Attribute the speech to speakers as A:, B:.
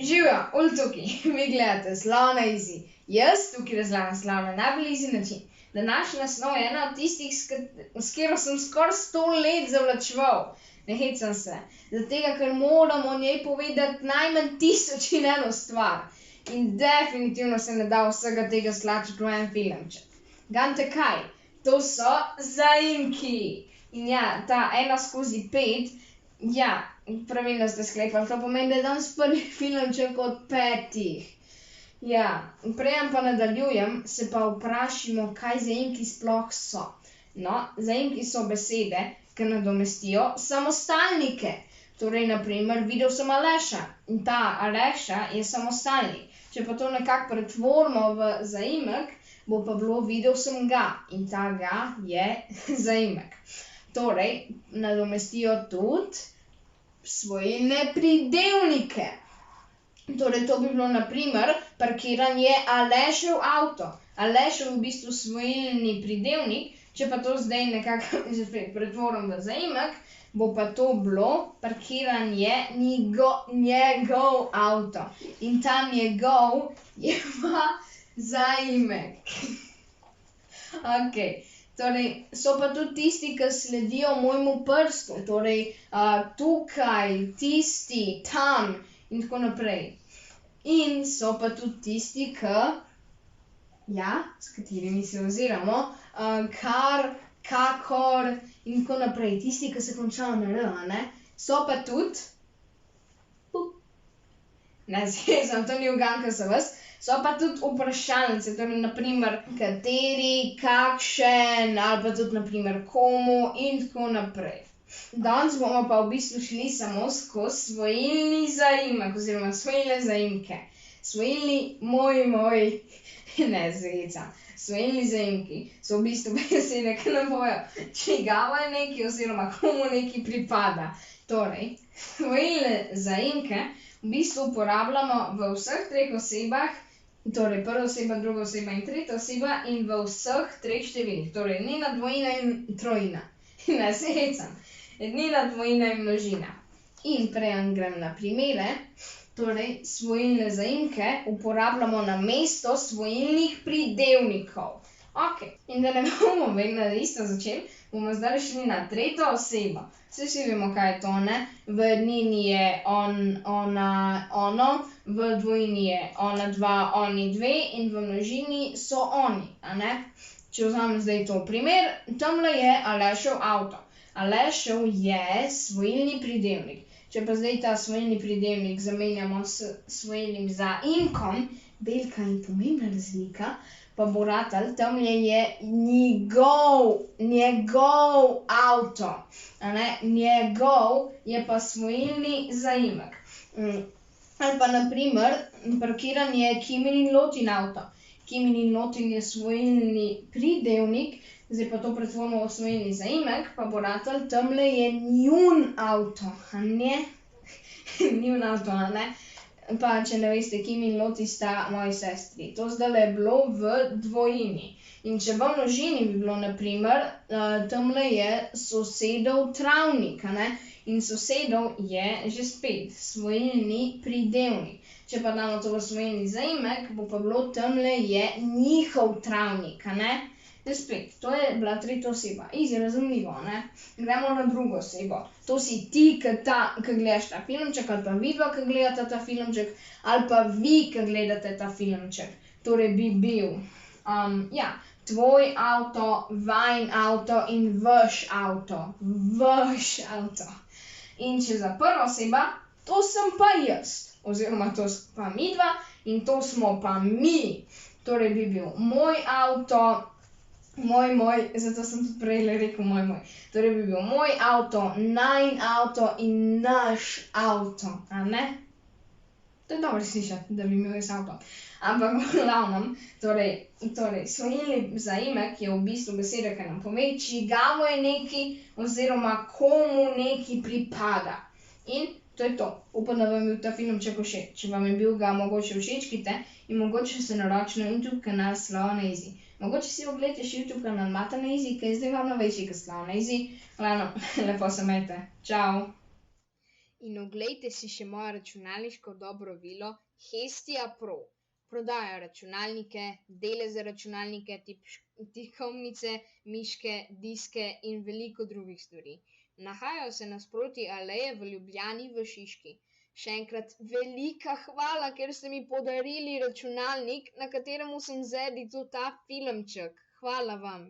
A: Živijo, ul tukaj, vi gledate Slona Easy. Jaz tukaj razlagam slon na najbolj easy način. Današnja snov je ena od tistih, s katero sem skoraj 100 let zavlačeval. Ne hecam se. Zato, ker moram o njej povedati najmanj 1000 in eno stvar. In definitivno se ne da vsega tega stlačiti v en filmček. Gante kaj? To so zaimki. In ja, ta 1/5, ja, pravilno ste sklepali, to pomeni, da je danes prvi filmček od 5. Ja, preden pa nadaljujem, se pa vprašimo, kaj zaimki sploh so. No, zaimki so besede, ki nadomestijo samostalnike. Torej, na primer, videl sem Aleša in ta Aleša je samostalnik. Če pa to nekako pretvorimo v zaimek, bo pa bilo videl sem ga in ta ga je zaimek. Torej, nadomestijo tudi svojilne pridevnike. Torej, to bi bilo na primer, parkiran je Alešev avto. Alešev je v bistvu svojilni pridevnik, če pa to zdaj nekako pretvorim v zaimek, bo pa to bilo, parkiran je njegov avto. In ta njegov je pa zaimek. Okej. Torej, so pa tudi tisti, ki sledijo mojemu prstu. Torej, tukaj, tisti, tam in tako naprej. In so pa tudi tisti, s katerimi se oziramo, kar, kakor in tako naprej. Tisti, ki se končajo na r, ne? So pa tudi, ne zvezam, to ni uganka za vas, so pa tudi vprašalnice, torej na primer kateri, kakšen, ali pa tudi na primer komu in tako naprej. Danes bomo pa v bistvu šli samo skozi svojilni zaimek oziroma svojilne zaimke. Svojilni moj, ne zvezam. Svojilni zaimki so v bistvu besede, ki nam bojo čigav je neki oziroma komu neki pripada. Torej, svojilne zaimke v bistvu uporabljamo v vseh 3 osebah, torej prva oseba, druga oseba in tretja oseba in v vseh 3 številih. Torej, ednina, dvojina in trojina. Ne se hecam. Ednina, dvojina in množina. In preden grem na primere, torej svojilne zaimke uporabljamo namesto svojilnih pridevnikov. Okej, in da ne bomo vedno isto začeli, bomo zdaj šli na tretjo osebo. Vsi vemo, kaj je to, ne? V ednini je on, ona, ono, v dvojini je ona dva, oni dve in v množini so oni, a ne? Če vzamem zdaj to primer, tamle je Alešev avto. Alešev je svojilni pridevnik. Če pa zdaj ta svojilni pridevnik zamenjamo s svojilnim zaimkom, velika in pomembna razlika, pa bo ratalo, tamle je njegov avto. A ne? Njegov je pa svojilni zaimek. Ali pa na primer, parkiran je Kimin in Lotin avto. Kimin in Lotin je svojilni pridevnik, zdaj pa to pretvorimo v svojilni zaimek, pa bo ratalo, tamle je njun avto, a ne? Njun avto, a ne? Pa, če ne veste, Kim in Loti sta moji sestri. To zdajle je bilo v dvojini. In če v množini bi bilo, na primer, tamle je sosedov travnik, a ne? In sosedov je že spet svojilni pridevnik. Če pa damo to v svojilni zaimek, bo pa bilo, tamle je njihov travnik, a ne? Zdaj spet, to je bila tretja oseba. Easy, razumljivo, ne? Gremo na drugo osebo. To si ti, ki gledaš ta filmček, ali pa vidva, ki gledata ta filmček, ali pa vi, ki gledate ta filmček. Torej bi bil, tvoj avto, vajin avto in vaš avto. Vaš avto. In če za prva oseba, to sem pa jaz. Oziroma to smo pa midva in to smo pa mi. Torej bi bil moj avto, moj, zato sem tudi prej rekel moj. Torej bi bil moj avto, najin avto in naš avto, a ne? To je dobro slišati, da bi imel jaz avto. Ampak v glavnem, torej svojilni zaimek je v bistvu beseda, ki nam pove, čigavo je neki oziroma komu neki pripada. In to je to. Upam, da vam je bil ta filmček všeč. Če vam je bil, ga mogoče všečkite in mogoče se naročite na YouTube kanal Slona Easy. Mogoče si ogledate še YouTube kanal Matana Easy, ki je zdaj malo večji kot Slona Easy. Glavno, lepo se imejte. Čau! In oglejte si še mojo računalniško dobro vilo Hestia Pro. Prodajajo računalnike, dele za računalnike, tipkovnice, miške, diske in veliko drugih stvari. Nahajajo se nasproti Aleje v Ljubljani v Šiški. Še enkrat velika hvala, ker ste mi podarili računalnik, na katerem sem zeditil ta filmček. Hvala vam.